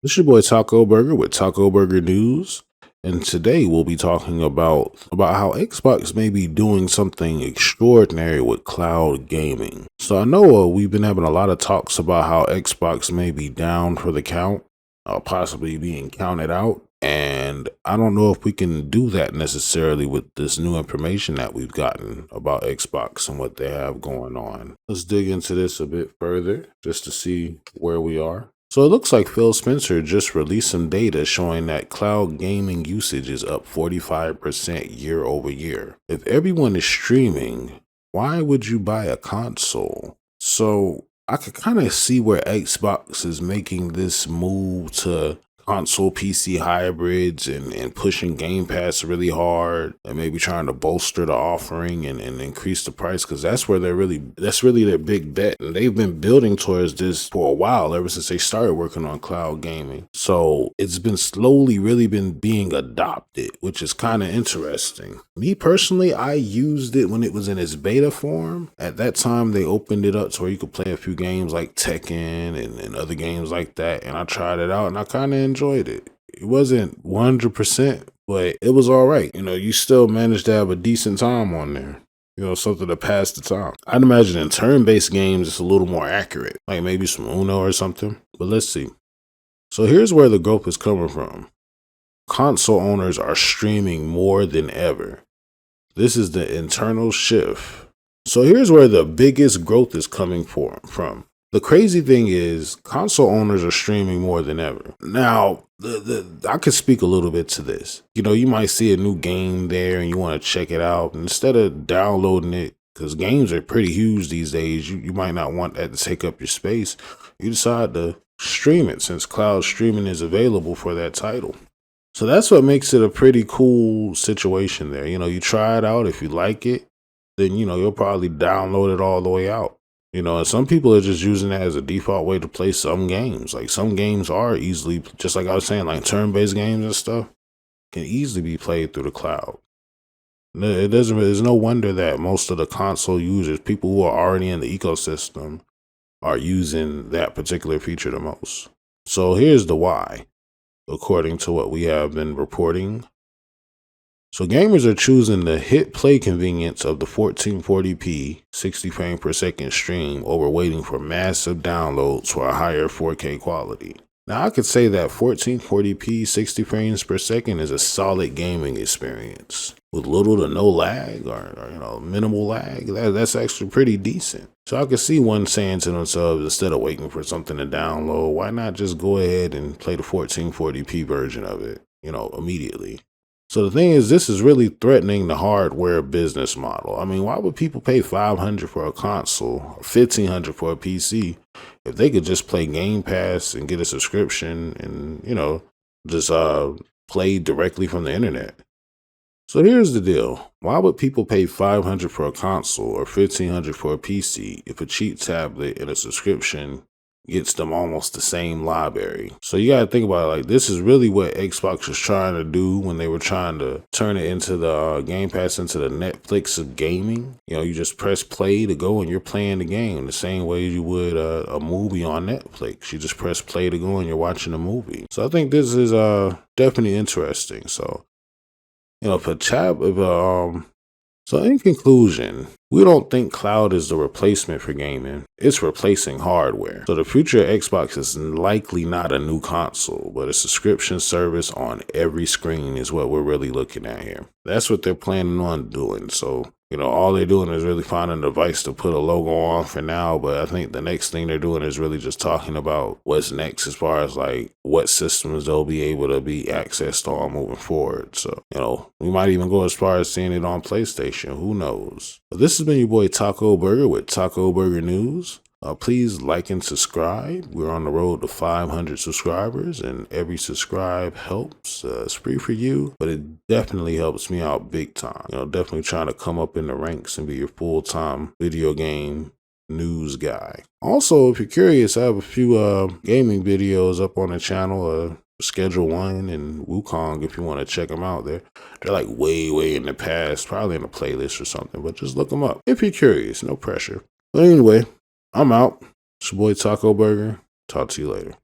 This is your boy Taco Burger with Taco Burger News, and today we'll be talking about how Xbox may be doing something extraordinary with cloud gaming. So I know we've been having a lot of talks about how Xbox may be down for the count, possibly being counted out, and I don't know if we can do that necessarily with this new information that we've gotten about Xbox and what they have going on. Let's dig into this a bit further just to see where we are. So it looks like Phil Spencer just released some data showing that cloud gaming usage is up 45% year over year. If everyone is streaming, why would you buy a console? So I could kind of see where Xbox is making this move to console PC hybrids and pushing Game Pass really hard and maybe trying to bolster the offering and increase the price because that's really their big bet. And they've been building towards this for a while, ever since they started working on cloud gaming. So it's been slowly really been being adopted, which is kind of interesting. Me personally, I used it when it was in its beta form. At that time, they opened it up to where you could play a few games like Tekken and other games like that. And I tried it out and I kind of enjoyed it. It wasn't 100%, but it was all right. You still managed to have a decent time on there. Something to pass the time. I'd imagine in turn-based games, it's a little more accurate, like maybe some Uno or something. But let's see. So here's where the growth is coming from. Console owners are streaming more than ever. This is the internal shift. So here's where the biggest growth is coming from. The crazy thing is, console owners are streaming more than ever. Now, I could speak a little bit to this. You might see a new game there and you want to check it out. And instead of downloading it, because games are pretty huge these days, you might not want that to take up your space. You decide to stream it since cloud streaming is available for that title. So that's what makes it a pretty cool situation there. You try it out. If you like it, then, you'll probably download it all the way out. And some people are just using that as a default way to play some games. Like some games are easily, just like I was saying, like turn-based games and stuff, can easily be played through the cloud. There's no wonder that most of the console users, people who are already in the ecosystem, are using that particular feature the most. So here's the why, according to what we have been reporting. So gamers are choosing the hit play convenience of the 1440p 60 frame per second stream over waiting for massive downloads for a higher 4K quality. Now I could say that 1440p 60 frames per second is a solid gaming experience with little to no lag or minimal lag. That's actually pretty decent. So I could see one saying to themselves, instead of waiting for something to download, why not just go ahead and play the 1440p version of it, immediately. So the thing is, this is really threatening the hardware business model. I mean, why would people pay $500 for a console or $1,500 for a PC if they could just play Game Pass and get a subscription and, just play directly from the internet? So here's the deal. Why would people pay $500 for a console or $1,500 for a PC if a cheap tablet and a subscription gets them almost the same library? So you got to think about it like this is really what Xbox was trying to do when they were trying to turn it into the Game Pass, into the Netflix of gaming. You just press play to go and you're playing the game the same way you would a movie on Netflix. You just press play to go and you're watching a movie. So I think this is definitely interesting. So, so in conclusion, we don't think cloud is the replacement for gaming. It's replacing hardware. So the future of Xbox is likely not a new console, but a subscription service on every screen is what we're really looking at here. That's what they're planning on doing. So, all they're doing is really finding a device to put a logo on for now. But I think the next thing they're doing is really just talking about what's next as far as like what systems they'll be able to be accessed on moving forward. So, we might even go as far as seeing it on PlayStation. Who knows? But this has been your boy Taco Burger with Taco Burger News. Please like and subscribe. We're on the road to 500 subscribers, and every subscribe helps. It's free for you, but it definitely helps me out big time. Definitely trying to come up in the ranks and be your full-time video game news guy. Also, if you're curious, I have a few gaming videos up on the channel. Schedule 1 and Wukong, if you want to check them out there. They're like way in the past, probably in a playlist or something, but just look them up if you're curious. No pressure. But anyway, I'm out. It's your boy Taco Burger. Talk to you later.